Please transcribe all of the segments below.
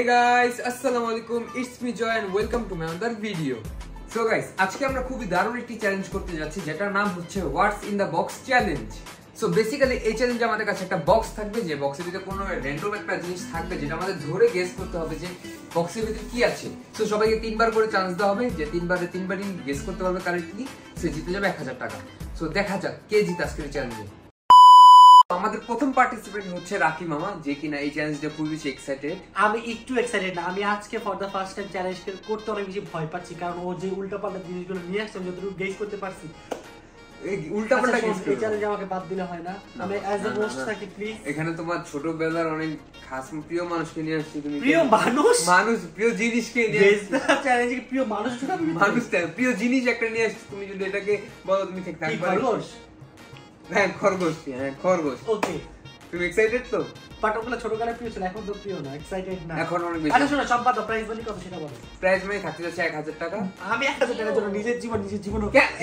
Hey guys, Assalamualaikum. It's me Joy and welcome to my another video. So guys, আজকে আমরা খুবই দারুণ একটি চ্যালেঞ্জ করতে যাচ্ছি যেটার নাম হচ্ছে What's in the Box challenge. So basically এই চ্যালেঞ্জে আমাদের কাছে একটা বক্স থাকবে, যে বক্সের ভিতরে কোনো র্যান্ডম একটা জিনিস থাকবে যেটা আমাদের ধরে গেস করতে হবে যে বক্সের ভিতরে কি আছে। সো সবাইকে তিনবার করে চান্স দেওয়া হবে, যে তিনবারই গেস করতে পারবে কারেক্টলি সে জিতে যাবে 1000 টাকা। সো দেখা যাক কে জিতে আজকের চ্যালেঞ্জে। আমাদের প্রথম পার্টিসিপেন্ট হচ্ছে রাকি মামা, যে কিনা এই চ্যালেঞ্জটা খুবই বেশি এক্সাইটেড। আমি একটু এক্সাইটেড না, আমি আজকে for the first time challenge করতে অনেক বেশি ভয় পাচ্ছি, কারণ ও যে উল্টাপাল্টা জিনিসগুলো নিয়ে আসছে আমি যতটুকু গেস করতে পারছি উল্টাপাল্টা গেস করে চ্যালেঞ্জ আমাকে বাদ দিলে হয় না। আমি অ্যাজ আ হোস্ট থাকি প্লিজ। এখানে তোমার ছোটবেলার অনেক খাস প্রিয় মানুষকে নিয়ে আসছি, তুমি প্রিয় মানুষ প্রিয় জিনিসকে নিয়ে আসছি। চ্যালেঞ্জে প্রিয় মানুষটা প্রিয় জিনিস একটা নিয়ে আসছি, তুমি যদি এটাকে বলো তুমি ঠিক থাকবে। খরগোশ। হ্যাঁ খরগোশ। ওকে, তুমি এক্সাইটেড তো? পাটকলা ছোটকালে প্রিয় ছিল, এখন তো প্রিয় না, এক্সাইটেড না এখন অনেক বেশি। আচ্ছা শোনো, সব বাদ দাও, প্রাইস মানি কত সেটা বলো। প্রাইস মানি থাকতে যাচ্ছে 1000 টাকা। আমি 1000 টাকার জন্য নিজের জীবন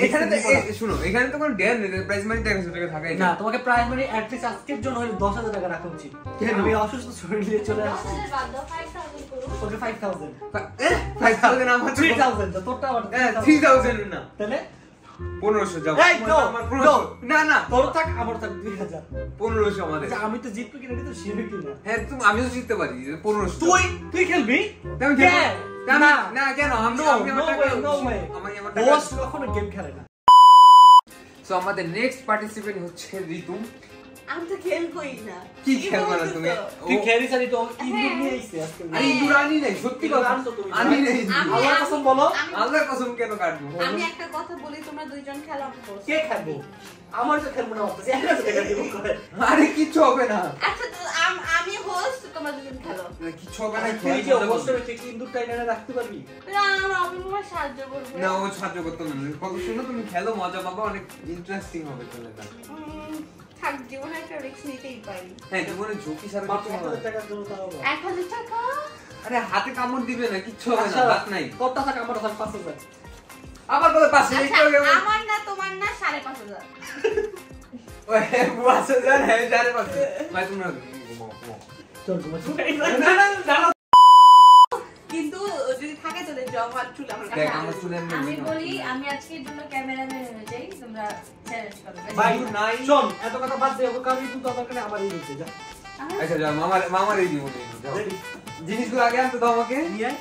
এখানে তো শুনো, এখানে তো কোনো ডেয়ার নেই, প্রাইস মানি 1000 টাকা থাকাই না। তোমাকে প্রাইস মানি অ্যাট লিস্ট আজকের জন্য হলে 10000 টাকা রাখা উচিত। আমি অসুস্থ শরীর নিয়ে চলে আসছি। 10000 বাদ দাও, 5000 করো। ওকে 5000 আমার 3000 তো তোরটা আবার 3000 না, তাহলে 1500 যাও। আমার 1500 না তোর থাক, আমার থাক 2000। 1500 আমাদের। আচ্ছা আমি তো জিতবো কিনা তো শিওর কিনা। হ্যাঁ তুমি, আমিও জিততে পারি 1500। তুই খেলবি? না কেন? আমি হোস্ট কখনো গেম খেলে না। সো আমাদের নেক্সট পার্টিসিপেন্ট হচ্ছে ঋতু। আমি তো খেলবই না। কি খেলবা না তুমি? তুই খেলিস আর তো ইন্দুর নিয়ে আইছে আজকে। আরে ইন্দুর আনি নাই, সত্যি কথা আনি নাই। আল্লাহর কসম বলো। আল্লাহর কসম কেন কাটবো? আমি একটা কথা বলি, তোমরা দুইজন খেলা করো। কে খেলবো? আমার তো খেলবো না, বলতেছি 1000 টাকা দিব করে। আরে কিছু হবে না। আচ্ছা আমি হোস্ট, তোমরা দুজন খেলো। কিছু হবে না। তুই যে হোস্টের ঠিক ইন্দুর টাইনারে রাখতে পারবি? না আমি তোমার সাহায্য করব। না ও সাহায্য করতে না। কত শুনো, তুমি খেলো, মজা পাবা, অনেক ইন্টারেস্টিং হবে খেলাটা। থাক, জীবনে একটা রিস্ক নিতেই পারি। হ্যাঁ জীবনে ঝুঁকি ছাড়া কিছু হবে না। 1000 টাকার জন্য তাও 1000 টাকা। আরে হাতে কামড় দিবে না, কিচ্ছু হবে না, বাত নাই। কত টাকা কামড় থাকে? 5000। আবার বলে 5000। আমার না তোমার না 5500। ওই 5000 হ্যাঁ 5000। ভাই তোমরা ঘুমাও। চল ঘুমা। না কিন্তু যদি থাকে তো জমা চুল আমার কাছে। দেখ আমার চুলে আমি বলি, আমি আজকের জন্য ক্যামেরাম্যান হয়ে যাই, তোমরা চ্যালেঞ্জ করো। ভাই নাই শোন, এত কথা বাদ দে, ওকে কামি তুই তো দরকার নেই, আমারই দিতে যা। আচ্ছা যা, মামারই দিব। জিনিসগুলো আগে আনতে দাও আমাকে। নিয়ে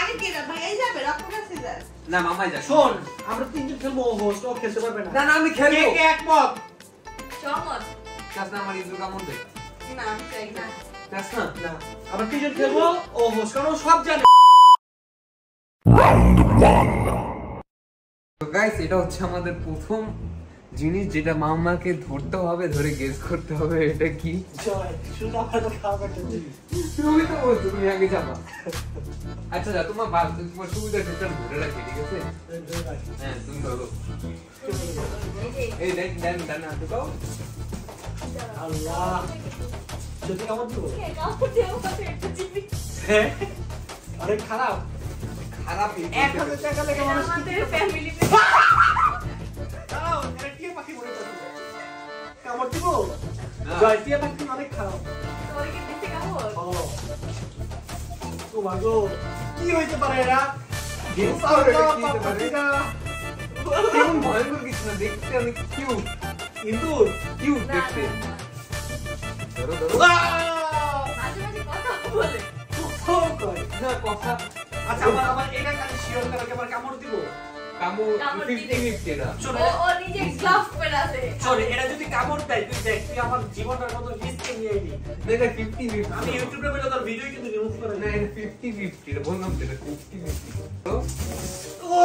আগে কে না ভাই যাবে রকম আছে যা। না মামাই যা। শোন, আমরা তিনজন খেলবো, হোস্ট ও খেলতে পারবে না। না আমি খেলবো। কে একমত? চমৎ। কাজ না আমার ইজু কামড় দে। না আমি চাই না। কাজ না। না আমরা তিনজন খেলবো, ও হোস্ট, কারণ ও সব জানে। তো গাইস, এটা হচ্ছে আমাদের প্রথম জিনিস যেটা মামাকে ধরতে হবে, ধরে গেস করতে হবে এটা কি। জয় শুধু আমার তো খাওয়া করতে দিবি। তুমি তো বলছো তুমি আগে যাবা। আচ্ছা যা, তোমার সুবিধা সেটা ধরে রাখি, ঠিক আছে? হ্যাঁ তুমি ধরো। এই দেন হাতে দাও। আল্লাহ, যদি কেমন দিব? কে কাপড় দেও কত একটা জিবি। হ্যাঁ আরে খারাপ 1000 টাকা লাগে মানুষ আমাদের ফ্যামিলি দাও। এটা কি পাখি মনে করছো? কামড় দিব? জয় টিয়া পাখি অনেক খারাপ। তোরকে দিতে কাপড়। ও মাগো, কি হইতে পারে এরা? গেস করে কি হতে পারে? কেমন ভয়ঙ্কর কিছু না, দেখতে অনেক কিউট। ইন্দুর কিউট দেখতে। ধরো মাঝে মাঝে কথা বলে। খুব কই না কথা। আচ্ছা আমার এটা কাছে শিওর করে কেমন কামড় দিব? কামড় কামড় 50-50 না। ও নিজে গ্লাভ পরে আছে। সরি, এটা যদি কামড় দেয় তুই দেখ, তুই আমার জীবনটার মতো রিস্ক নিয়ে আইবি। এটা 50-50। আমি ইউটিউবে বলে তোর ভিডিও কিন্তু রিমুভ করে না এটা 50-50, এটা বললাম তো এটা 50-50। তো ও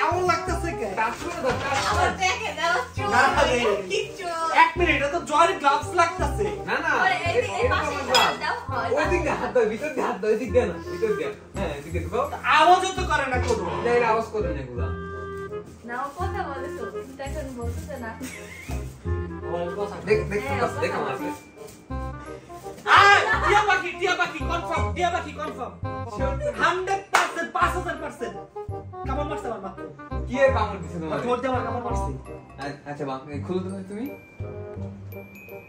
এমন লাগতেছে কে? আমার দেখে দাও চুল। না, না, কি চুল। এক মিনিট, এটা তো জয়ের গ্লাভস লাগতেছে। না এই পাশে দাও হয়। ওই দিক দিয়ে হাত দাও, ভিতর দিয়ে হাত দাও, এদিক দিয়ে না, ভিতর দিয়ে। হ্যাঁ এদিকে দাও। আওয়াজও তো করে না কোনো। না এর আওয়াজ করে না এগুলা। না ও কথা বলে তো, কিন্তু এখন বলতেছে না। দেখ আমার টিয়া পাখি কনফার্ম, টিয়া পাখি কনফার্ম 100%, 5000%। কামড় মারছে আমার মাত্র। কি এর কামড় দিছে তোমার? ঠোঁট দিয়ে আমার কামড় মারছে। আচ্ছা বাপ, খুলো তুমি।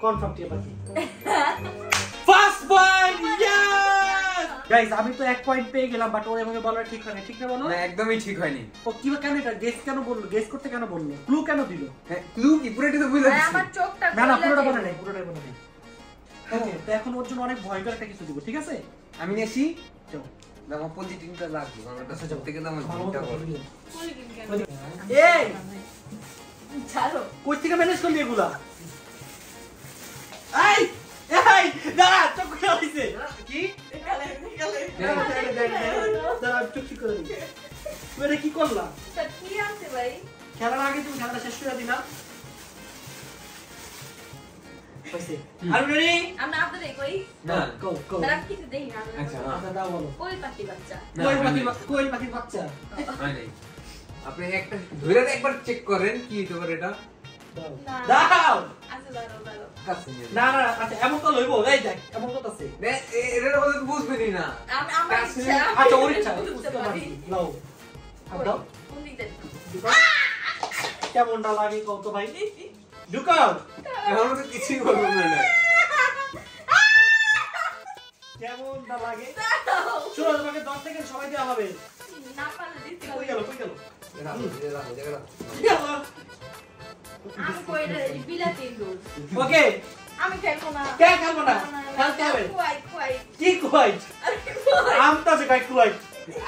কনফার্ম টিয়া পাখি। ফার্স্ট পয়েন্ট, ইয়া! গাইস আমি তো 1 পয়েন্ট পেয়ে গেলাম বাট ওর এভাবে বলা ঠিক হয়নি ঠিক না বলো না একদমই ঠিক হয়নি ও কিবা কেন এটা গেস কেন বললো গেস করতে কেন বললো ক্লু কেন দিল হ্যাঁ ক্লু কি পুরোটা তো বুঝে আর আমার চোখটা না পুরোটা বলে নাই ওকে তো এখন ওর জন্য অনেক ভয়ঙ্কর একটা কিছু দিব ঠিক আছে আমি নেছি যাও দাম পজিটিভটা লাগবে আমার কাছে সব থেকে দাম জিনটা করব এই ছাড়ো কই থেকে ম্যানেজ করলি এগুলা এই এই দাঁড়া চোখ খুলে হইছে কি দাঁড়া চোখ ঠিক করে দিই তুই এটা কি করলা তা কি আছে ভাই খেলার আগে তুমি খেলাটা শেষ করে দিলা হইছে আর রেডি আমরা আপনাদের কই না গো গো তারা কিছু দেই না আচ্ছা আচ্ছা দাও বলো কই পাখি বাচ্চা কোয়েল পাখির বাচ্চা হয় নাই আপনি একটা ধরে একবার চেক করেন কি হতে পারে এটা দাও না। দাও আচ্ছা দাঁড়াও কাছে নিয়ে না না আচ্ছা এমন তো লইবো এই দেখ এমন কথা আছে এটা বলে তো বুঝবেনই না আমার ইচ্ছা আচ্ছা ওর ইচ্ছা বুঝতে বুঝতে পারি। পারছি নাও দাও কোন দিক থেকে কেমনটা লাগে কত ভাই ঢুকাও এখন তো কিছুই বলবো না কেমনটা লাগে দাঁড়াও শুনো তোমাকে 10 সেকেন্ড সময় দেওয়া হবে না পারলে দিতে কই হবে গেল রাখো জায়গা আমি কই রে বিলাতি দুধ ওকে আমি খেলবো না কে খেলবো না খেলতে হবে কই কই কি কুয়াইট আমটা যে কাই কুয়াইট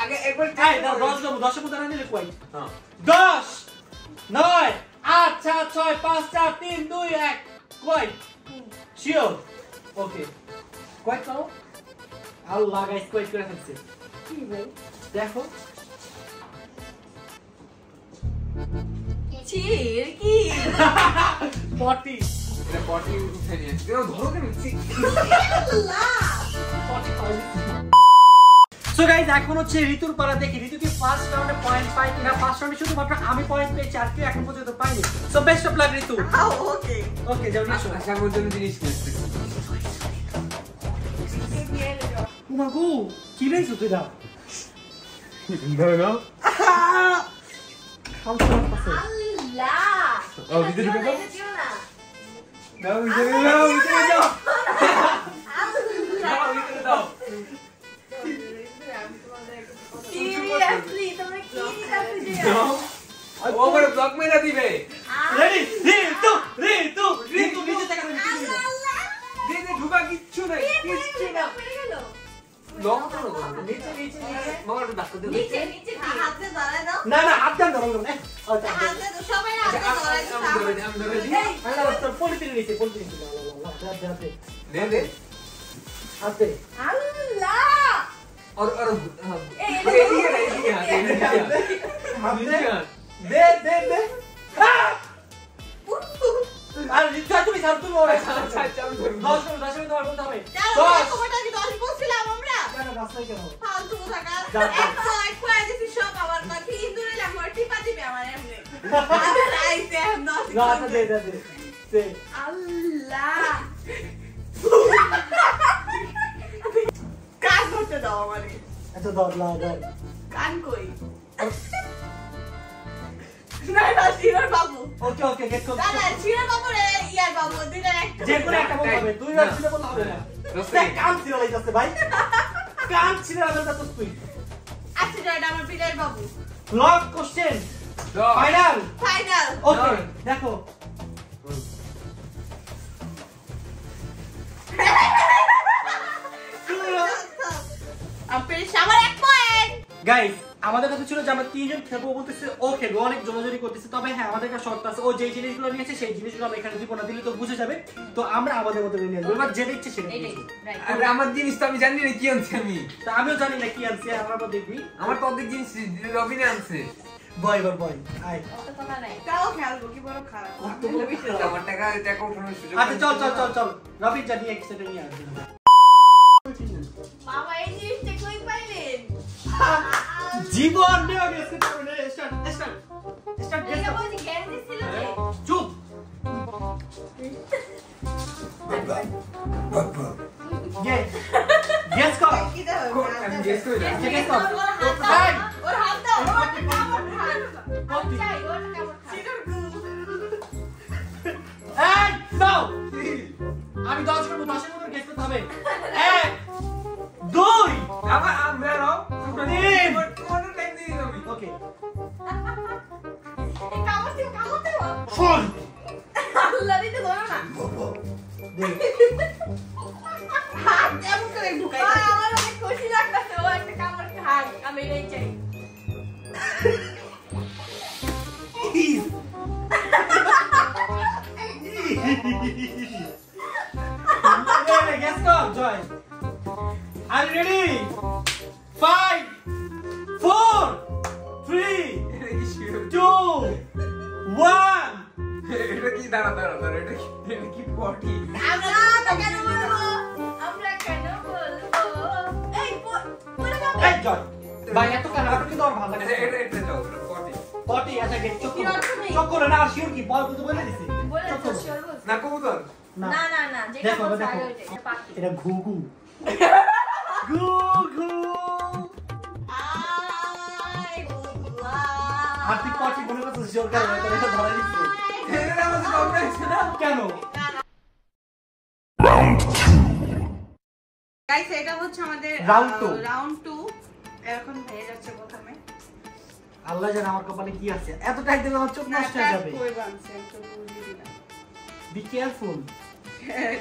আগে একবার এই দাও 10 দেবো 10 এর মধ্যে নিলে কুয়াইট হ্যাঁ 10 9 8 7 6 5 4 3 2 1 কুয়াইট শিওর ওকে কুয়াইট করো আল্লাহ গাইস কুয়াইট করে ফেলছে কি ভাই দেখো চির কি 40 এটা পটি উঠে নিয়ে আসছে ধরো কেন সো গাইস এখন হচ্ছে ঋতুর পালা দেখি ঋতু কি ফার্স্ট রাউন্ডে পয়েন্ট পায় কিনা ফার্স্ট রাউন্ডে শুধুমাত্র আমি পয়েন্ট পেয়েছি আর কেউ এখন পর্যন্ত পাইনি সো বেস্ট অফ লাক ঋতু ওকে ওকে যাও নিশো আশা করার জন্য জিনিস কিনতে মাগো কি লাইছো তুই দা ধরো না খাওয়া আছে আল্লাহ ও ভিতরে ঢুকে দাও দিও না দাও ভিতরে দাও ভিতরে দাও দাও ভিতরে দাও সিরিয়াসলি তোমরা কি দিছো ও বড় ব্লক মেরা দিবে রেডি ঋতু নিচে থেকে দে ঢুকা কিচ্ছু নাই কিচ্ছু না লক করো নিচে নিচে নিচে মামার ডাক্তার দে নিচে নিচে হাতে ধরে দাও না হাত দেন ধরো না আচ্ছা হাতে তো সবাই হাতে ধরে আমি ধরে দিই আল্লাহ তোর পলিথিন নিচে দে দে হাতে আল্লাহ और ए, ये হাতে দে আর রিচা তুমি ছাড় তুমি ওরে अच्छा 10 মিনিট তোমার বলতে হবে যাও কতটা কি 10 বলছিলাম আমরা কেন রাস্তায় কেন ফালতু থাকা যা, যা। এত কয় দিছি সব আমার বাকি ইন্দুরে লাগবে টিপা দিবে আমার এমনি আইতে हम নট না আচ্ছা দে আল্লাহ কান করতে দাও আমারে আচ্ছা ধর কান কই না শিরর বাবু ওকে গেট কর না শিরর বাবু রে ইয়ার বাবু দুইটা একটা যে করে একটা বলতে হবে দুই বার ছিল বলতে হবে না দেখ কাম ছিল লাইতাছে ভাই কাম ছিল লাইতাছে তো তুই আচ্ছা এটা আমার বিলের বাবু lock question final final okay দেখো আপনি আমার 1 পয়েন্ট গাইস আমাদের কাছে ছিল যে আমরা তিনজন খেলবো বলতেছে ও খেলবো অনেক জোরাজোরি করতেছে তবে হ্যাঁ আমাদের একটা শর্ত আছে ও যে জিনিসগুলো নিয়েছে সেই জিনিসগুলো আমরা এখানে দিব না দিলে তো বুঝে যাবে তো আমরা আমাদের মতো নিয়ে আসবো এবার যেটা ইচ্ছে সেটা এইটাই নিয়ে রাইট আরে আমার জিনিস তো আমি জানি না কি আনছি আমি তা আমিও জানি না কি আনছে আমরা তো দেখবি আমার তো অর্ধেক জিনিস রবিনে আনছে বয় আয় অত কথা নাই তাও খেলবো কি বড় খারাপ আমার টাকা টাকা উঠানোর সুযোগ আচ্ছা চল রবি জানি এক সেটা নিয়ে আসবে বাবা এই জিনিসটা কই পাইলেন জীবন নিয়ে গেছে স্টার্ট এটা বলছি জ্ঞান দিছিল যে চুপ গেস কর কি দাও আমি গেস করে দিই গেস কর ওর হাত দাও ওর কামড় খান আমি চাই ওটা কেমন খায় শিরর এই নাও আমি 10 করব 10 এর মধ্যে গেস করতে হবে 1 2 আবার এটাই চাই। Guess come, Joy. Are you ready? 5, 4, 3, 2, 1. এটা কি দাঁড়া এটা কি পটি আমরা তো কেন বলবো? আমরা কেন বলবো? এই পড়ে যাবে। Hey, Joy. ভাই এত কানাটা কি তোর ভালো লাগে? এটা যাও পটি পটি আচ্ছা গেট চোখ কি অর্থ নেই? চোখ করে না শিওর কি বল বুঝতে বলে দিছি বলে চোখ তো করো। শিওর বলছি। না কবুতর না না না না, যেটা দেখো, বলছে দেখো। আগে ওইটাই, এটা পাখি। এটা ঘুঘু ঘুঘু আর তুই পটি মনে করছিস শিওর করে এটা ধরে দিছি এটা আমাদের কমে আছে না কেন গাইস এটা হচ্ছে আমাদের Round two. রাউন্ড 2 এখন হয়ে যাচ্ছে প্রথমে আল্লাহ জানে আমার কপালে কি আছে এত টাইট দিলে আমার চোখ নষ্ট হয়ে যাবে কই বানছে তো বুঝিয়ে দিলাম বি কেয়ারফুল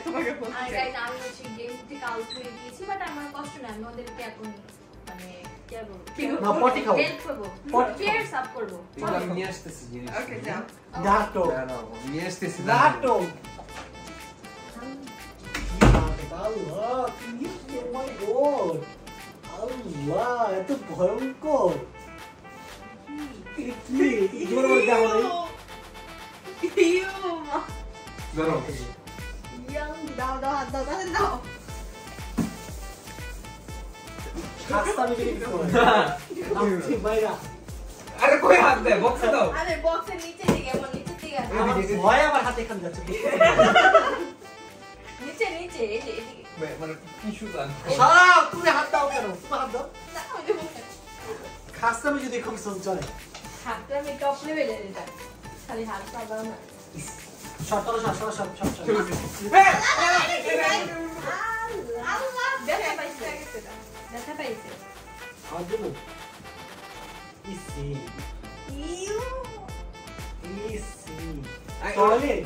তোমাকে আর বলছি গাইস আমি হচ্ছে গেম থেকে আউট হয়ে গিয়েছি, বাট আমার কষ্ট নাই, আমি ওদেরকে এখন মানে কি বলবো, কি না পটি খাও হেল্প করবো, পটি ফিয়ার সাপ করবো। এগুলো আমি নিয়ে আসতেছি জিনিস ওকে যাও দাঁটো দাঁড়াও, নিয়ে আসতেছি দাঁটো আল্লাহ কি মাই গড আল্লাহ এত ভয়ঙ্কর কি জোর বল দাও নাই ধরো দাও দাও হাত দাও তাহলে দাও খাস্তা আমি কি করব আমি বাইরা আরে কই হাত দে বক্স দাও আরে বক্সের নিচে দিকে আমার নিচে দিকে আমার ভয় আমার হাতে খান যাচ্ছে নিচে নিচে এই যে এদিকে। মানে টিস্যু দাও সারা তুমি হাত দাও কেন তুমি হাত দাও না ওই যে বক্সে খাস্তা আমি যদি খুব চলে হাতটা আমি টপ লেভেলের, এটা খালি হাত পাবাও না। শর্ট আল্লাহ ব্যথা পাইছে, ব্যথা পাইছে। আর দেবো ইসি ইউ ইসি টয়লেট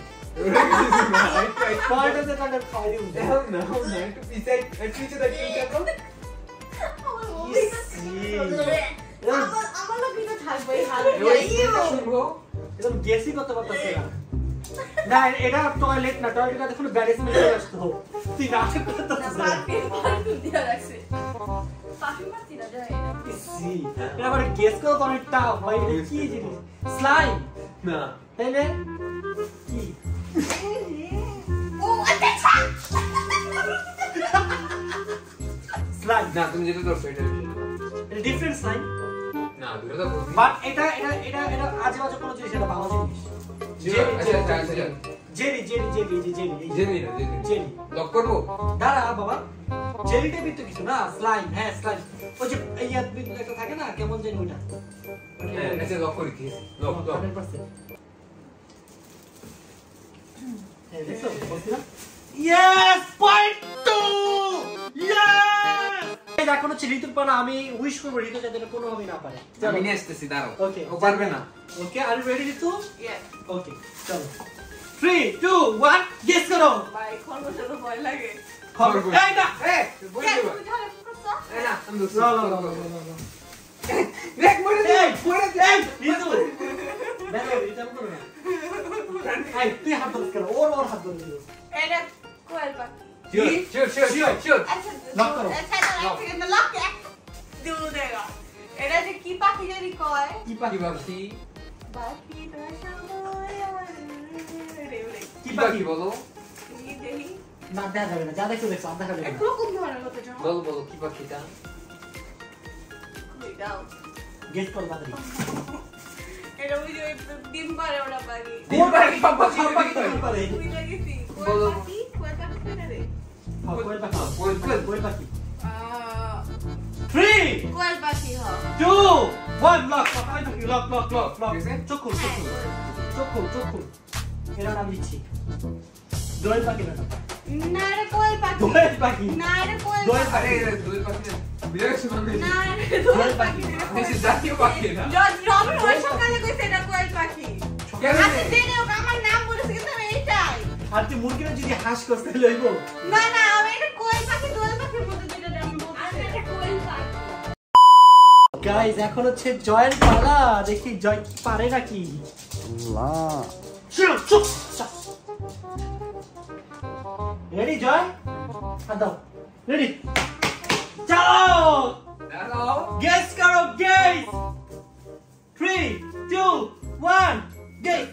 টয়লেটে তাহলে খাওয়াই দিব একটু পিছাই পিছে দেখ পিছে দাও আমার লোক কিন্তু থাকবে হাত শুনবো একদম গেসই করতে পারতেছে না না এটা টয়লেট না টয়লেটটা দেখুন ব্যাড স্মেল চলে আসতো তুই নাটক করতেছিস পারফিউম দিয়া রাখছে পাখি মারছি না যায়। ইসি এটা আবার গেস করতে অনেক টাফ ভাই এটা কি জিনিস স্লাইম না তাইলে কি ও আচ্ছা স্লাইম না তুমি যেটা করছো এটা এটা ডিফারেন্ট স্লাইম না দুটো তো বলছি বাট এটা আজে বাজে কোনো জিনিস এটা ভালো জিনিস জেলি জেনি না জেলি লক করবো দাঁড়া বাবা জেলি টাইপের তো কিছু না স্লাইম হ্যাঁ স্লাইম ওই যে এই একটা থাকে না কেমন জানি ওইটা হ্যাঁ আচ্ছা লক করে দিয়েছি লক লক 100% হ্যাঁ দেখো বলছি না ইয়েস পয়েন্ট 2 ইয়েস এই দেখো হচ্ছে ঋতুপর্ণা আমি উইশ করব ঋতু যাতে কোনো হবে না পারে আমি নিয়ে আসতেছি দাঁড়াও ওকে ও পারবে না okay are you ready Ritu yes okay চলো 3 2 1 গেস করো ভাই খরগোশের তো ভয় লাগে খবর এই না এ বল কেন দিবা তুই ধরে করছ এ না আমি দোস্ত না দেখ মরে দে মরে দে ঋতু দেখো এটা করো না এই তুই হাত ধরে করো ওর হাত ধরে দিও এটা কোয়েল পাখি শিওর আচ্ছা লক করো। আচ্ছা এক সেকেন্ড লক দিউ দেগা এটা যে কি পাখি জানি কয় কি কি পাখি ভাবছি পাখি তো সময় রে রে কি বাকি বলো কি দেখি না দেখা যাবে না যা দেখছো দেখছো আর দেখা যাবে না একরকম ধরনের কথা জানো বলো বলো কি বাকিটা কই দাও গেস করো তাড়াতাড়ি এটা ওই যে ডিম পারে ওটা পাখি ডিম পারে সব পাখি সব পাখি ডিম পারে। তুই লাগিছি বলো। কোয়েল পাখি কই না রে হ্যাঁ, কোয়েল পাখি কোয়েল পাখি আহ, 3 কোয়েল পাখি হ 2 1 লক লক ঠিক আছে? চোখ খুল এরা নাম দিচ্ছি দোয়েল পাখি না না এটা কোয়েল পাখি দোয়েল পাখি না এটা কোয়েল দোয়েল পাখি আরে দুই পাখি বিরাট মানে না এটা কোয়েল পাখি বেশি জাতীয় পাখি না রবি ওই সকালে কইছে এটা কোয়েল পাখি কেন আচ্ছা জেনে হোক আমার নাম বলেছে কিন্তু আমি এইটাই আর তুই মুরগিটা যদি হাঁস করতে লইবো না না আমি এটা কোয়েল পাখি দোয়েল পাখির মধ্যে যেটা আমি বলছি আর এটা কোয়েল পাখি। গাইস এখন হচ্ছে জয়ের পালা, দেখি জয় কি পারে নাকি। আল্লাহ রেডি জয়, হাত দাও, রেডি চলো, গেস করো, গেস 3 2 1 গেস।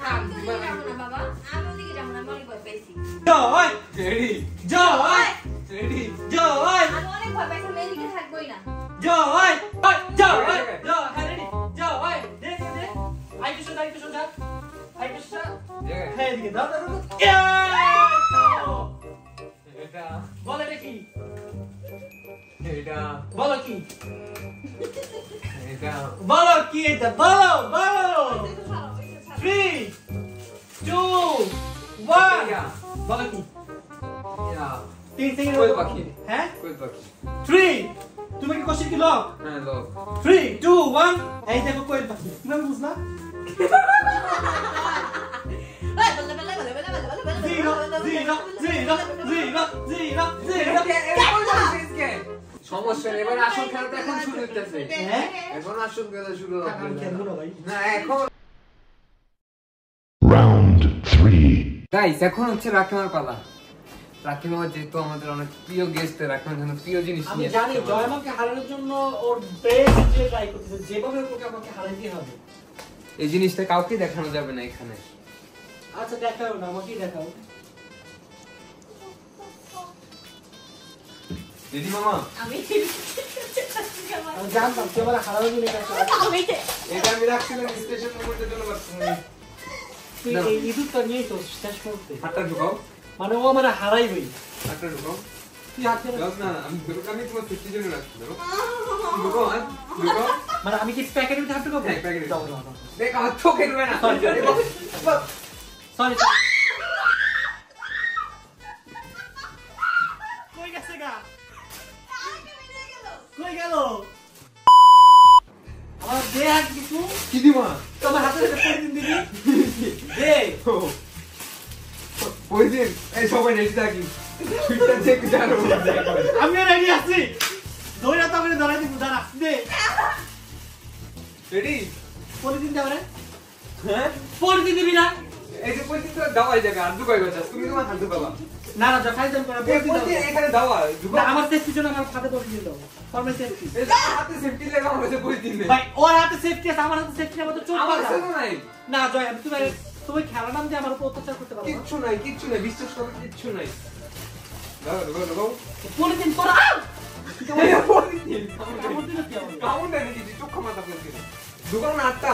আমি ওদিকে যাবো না বাবা, আমি ওদিকে যাবো না, আমি অনেক ভয় পাইছি। জয় রেডি জয় রেডি জয় আমি অনেক ভয় পাইছি, আমি এদিকে থাকবোই না। জয় জয় জয়, হ্যাঁ ready Joy, they they they, I কিছু দা, আই কিছু হ্যাঁ এদিকে দাও দাও দাও, এটা বল এটা কি, এটা বলো কি, এটা বলো কি এটা, বলো বলো 3 2 1 বলো কি, এটা 3 সেকেন্ড কোয়েল পাখি। হ্যাঁ কোয়েল পাখি। 3 তুমি কি কোশ্চেন কি লক, হ্যাঁ লোক 3 2 1 এই দেখো কোয়েল পাখি, কিভাবে বুঝলা, 0 সমস্যা নেই, এবার আসল খেলা তো এখন শুরু হইতেছে। হ্যাঁ এখন আসল খেলা শুরু হবে। আমি খেলবো না ভাই। না এখন Round 3. গাইস এখন হচ্ছে রাকিমার পালা। রাকিমা যেহেতু আমাদের অনেক প্রিয় গেস্ট, রাকিমার জন্য প্রিয় জিনিস আমি নিয়ে জানি এসেছে। জয় আমাকে হারানোর জন্য ওর বেস্ট যে ট্রাই করতেছে, যেভাবে ওকে আমাকে হারাইতে হবে। এই জিনিসটা কাউকে দেখানো যাবে না এখানে। আচ্ছা দেখাও না, আমাকেই দেখাও। দিদি মামা আমি আমি জানতাম তুই আমার হারানোর জন্য এটা করছিস। এটা আমি রাখছিলাম স্পেশাল মোমেন্টের জন্য, বাট তুই এই ইঁদুরটা নিয়েই তো শেষ করতে, হাতটা ঢুকাও, মানে ও আমার হারাইবই। হাতটা ঢুকাও। তুই হাত ধরে- দাও না, আমি ধরুক আমি তোমার সৃষ্টির জন্য রাখছি। ধরো ঢুকাও, হাত ঢুকাও। মানে আমি কি প্যাকেটের ভিতরে হাত ঢুকাবো? হ্যাঁ, প্যাকেটের দাও, ভিতরে। দাও, দাও। দেখ আমার চোখে ঢুকে না। Sorry, sorry. সরি কই গেছে গা, কই গেল আমার দে হাত কিছু, কি দিমা? তোমার হাতে পড়ে দিন দিবি দে। ওই দিন এই সবাই রেডি থাকি, সুইটটা চেক জানো। আমিও রেডি আছি, দৌড়া তো আমি ধরাই দিব, দাঁড়া দে, রেডি? পরে দিন দেবে, হ্যাঁ, পরে দিন দিবি না, এই যে পঁচিশ দাওয়াই যাবে, আর ঢুকাই গেছে, তুমি তোমার হাত ঢুকাবা। না না যা খাইতাম করে পরে দিন দাও। এখানে দাওয়া ঢুকাও। না আমার সেফটি জন্য আমার হাতে পরে দিন দাও, ফরমাল সেফটি। এই যে হাতে সেফটি লাগা আমার কাছে বই দিন। ভাই ওর হাতে সেফটি আছে, আমার হাতে সেফটি আমার তো চোখ আমার পালা। কাছে তো নাই। না জয় আমি তুমি খেলা নাম দিয়ে আমার উপর অত্যাচার করতে পারো না। কিচ্ছু নাই, কিচ্ছু নাই, বিশ্বাস করো, কিচ্ছু নাই। দাও ঢুকাও ঢুকাও। পরে দিন তোরা পরে দিন। কামড় দিলে কি হবে? কামড় দেয় নাকি? চোখ মাথা ফেলছে। ঢুকাও না হাতটা।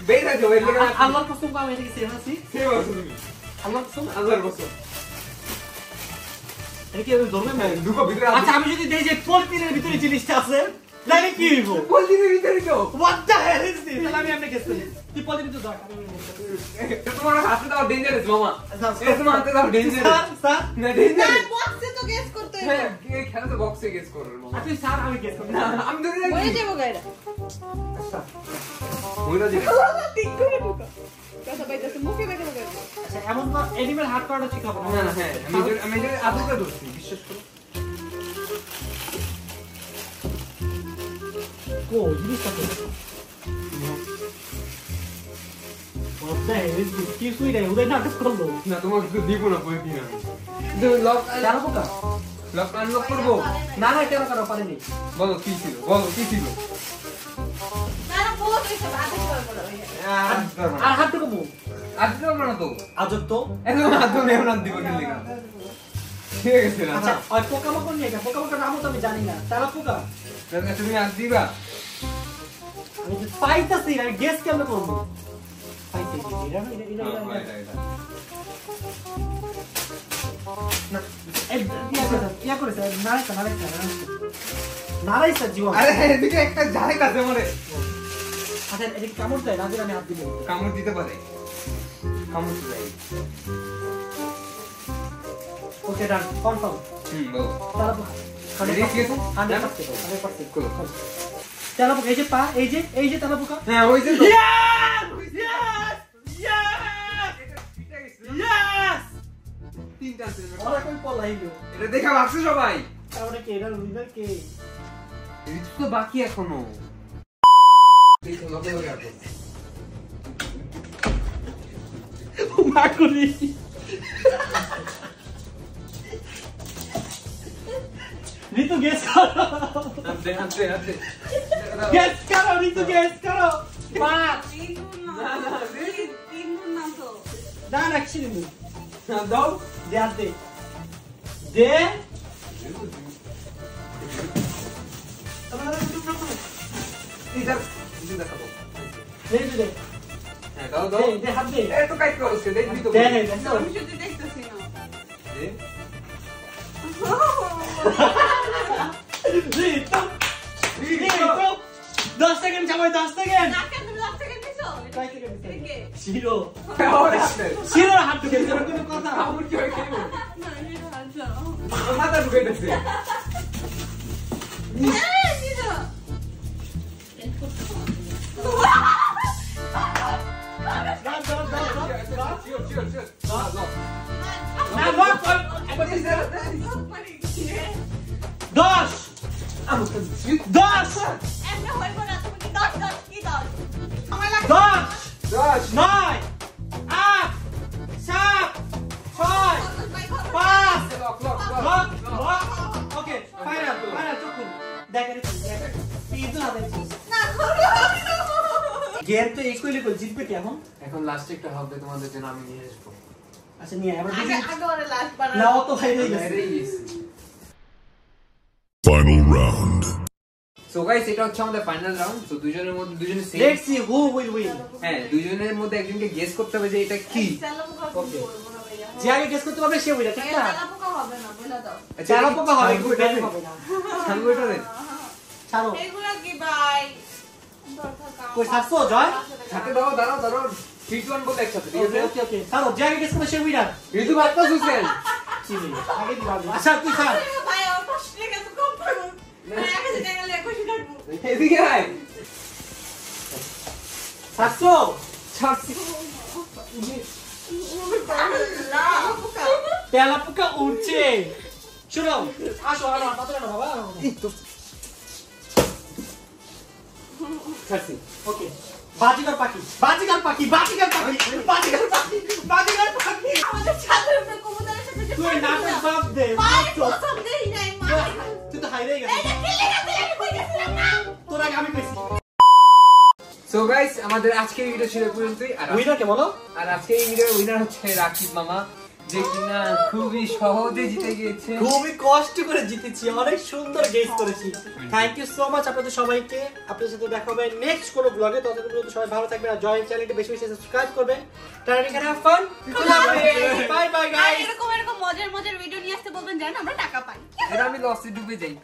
বের হয়ে যাও, এর লোকের হাত। আল্লাহর কসম আমি এটাকে সেভ আছি, সেভ আছো তুমি। আল্লাহর কসম। আল্লাহর কসম। এটা কি আমি ধরবে না? হ্যাঁ, ঢুকাও ভিতরে। আচ্ছা আমি যদি দেই যে পলিথিনের ভিতরে জিনিসটা আছে তাহলে কি হইব? পলিথিনের ভিতরে তো। What the hell is this? তাহলে আমি এমনি গেস করি। তুই পলিথিন তো ধর, আমি এমনি guess করি। এটা তোমার হাতে দাও ডেঞ্জারাস মামা। স্যার, এটা তোমার হাতে দাও স্যার, ডেঞ্জারাস। স্যার, না ডেঞ্জারাস। বক্সে তো গেস করতে হবে। হ্যাঁ, এই খেলা তো বক্সে গেস করো মামা। আপনি স্যার আমি গেস করি। না, আমি ধরে হয়ে রাখি। যাবো গায়রা। আচ্ছা, ওইটা যে ঠিক করে ঢুকা। কথা পাইতেছে মুখে বেঁকে ঢুকা। আচ্ছা এমন না এনিমেল হার্ট করাটা শিখাবো না। না না, হ্যাঁ, আমি যে আদুকা ধরছি, বিশ্বাস করো। কো জিনিসটা তো What the hell is this? কি সুই রে উদয় নাটক করলো। না তোমাকে তো দিব না পলিথিন আমি। কিন্তু লক জানো পোকা? লক আনলক করবো। না না কেন করো পারেনি। বলো কি ছিল, বলো কি ছিল। না না বহুত হইছে বাদে করে পড়া হয়ে যাবে। আর হাত ঢুকাবো। আজ তো আমরা না তো। আজব তো। একদম হাত ধরে এমন হাত দিব কেন লিখা। ঠিক আছে না। আচ্ছা ওই পোকামাকড় নিয়ে গা, পোকামাকড় নামও তো আমি জানি না। তারা পোকা। তাহলে তুমি হাত দিবা। আমি তো পাইতাছি না, আমি গেস কেমনে করব? পাইতে কি এটা না এই ইয়া করেছে নারাইছে জীবন। আরে এদিকে একটা জায়গা আছে মনে। আচ্ছা এটা কামড় দেয় না, যে আমি হাত দিলে কামড় দিতে পারে। কামড় দিতে পারে। ওকে ডান কনফার্ম। বলো। তারা Ready, ঠিক আছে? 100% করো। তারা পোকা এই যে পা, এই যে তারা পোকা। হ্যাঁ হইছে তো। Yes! তিনটা আছে। ওরা কই পলাইলো? এটা দেখা ভাবছো সবাই। তারপরে কে এটা উইনার কে? এটা তো বাকি এখনো। দেখো লগে লগে আসো মাকুরি ঋতু গেস করো হাতে হাতে হাতে গেস করো ঋতু গেস করো 5 না না না রাখছি ঋতু দাও দে হাতে দে ইদার ইদু দেখাবো দে দে হ্যাঁ দাও দাও দে হাত দে এ তো কাট করছ কে দেখবি তো দে দে আমি শুধু দেখতেছি না ঋতু 10 সেকেন্ড সময় 10 সেকেন্ড নাকে তুমি 10 সেকেন্ড দিছো কয় সেকেন্ড একে জিরো ওরে আসলে জিরো হাত ঢুকে দিল কোনো কথা আমুর কি হয় কেন না এটা আচ্ছা মাথা ঢুকে দিছে এই দিছো চিও চিও চিও দাও দাও না লক একবার 10 আমুর তো 10 এমন হইব না তুমি কি 10 কি 10 আমার লাগে 10 10 9 8 7 6 5 লক লক লক লক ওকে ফাইনাল ফাইনাল চুকুন দেখেন কিন্তু না দেখছি না গেম তো ইকুয়ালি করে জিতবে কি এখন এখন লাস্টে একটা হবে তোমাদের জন্য আমি নিয়ে আসবো আচ্ছা নিয়ে আবার আগে আগে ওরে লাস্ট বানাও না ও তো হাইরে গেছে বাইরেই গেছি Final round. সো গাইস এটা হচ্ছে আমাদের ফাইনাল রাউন্ড তো দুজনের মধ্যে দুজনে same let's see who will win হ্যাঁ দুজনের মধ্যে একজনকে গেস করতে হবে যে এটা কি চালা পোকা Okay. করব না ভাইয়া যে আগে গেস করতে পারবে সে উইনার ঠিক না চালা পোকা হবে না বলে দাও চালা পোকা হবে ছাঙ্গু গুড এটা দে। হবে না ছাঙ্গু এটা দে। ছাড়ো এগুলা কি ভাই কই ছাড়ছো জয় সাথে দাও দাঁড়াও দাঁড়াও 3 2 1 বলে একসাথে ঠিক ওকে আছে ওকে ওকে ছাড়ো যে আগে গেস করবে সে উইনার ঋতু বার্তা সুসেন চিনি আগে দিবা আচ্ছা তুই ছাড় ভাই আমার কষ্ট লেগে তো কম করব না আগে যে গেলে খুশি থাকবো এদিকে আয় ছাড়ছো ছাড়ছি না পোকা তেলা পোকা উঠছে শুনো আসো আনো পাতলা না বাবা এই তো ছাড়ছি ওকে বাজিকার পাখি বাজিকার পাখি বাজিকার পাখি বাজিকার পাখি বাজিকার পাখি আমাদের ছাদের উপরে কবুতরের সাথে যে তুই নাটক বাদ দে ভাই প্রথম দেই নাই মা তুই তো হাইরে গেছিস এটা কি লেগে আমি কই গেছিলাম না তোর আগে আমি কইছি সো গাইস আমাদের আজকের ভিডিও ছিল এই পর্যন্তই উইনার কে বলো আর আজকে এই ভিডিওর উইনার হচ্ছে রাকিব মামা যে কিনা খুবই সহজে জিতে গিয়েছে খুবই কষ্ট করে জিতেছি অনেক সুন্দর গেস করেছি থ্যাংক ইউ সো মাচ আপনাদের সবাইকে আপনাদের সাথে দেখা হবে নেক্সট কোনো ব্লগে ততক্ষণ পর্যন্ত সবাই ভালো থাকবেন আর জয়েন চ্যানেলটি বেশি বেশি সাবস্ক্রাইব করবেন turning can have fun bye bye আর গাইস এরকম মজার মজার ভিডিও নিয়ে আসতে বলবেন জানেন আমরা টাকা পাই এটা আমি লসে ডুবে যাই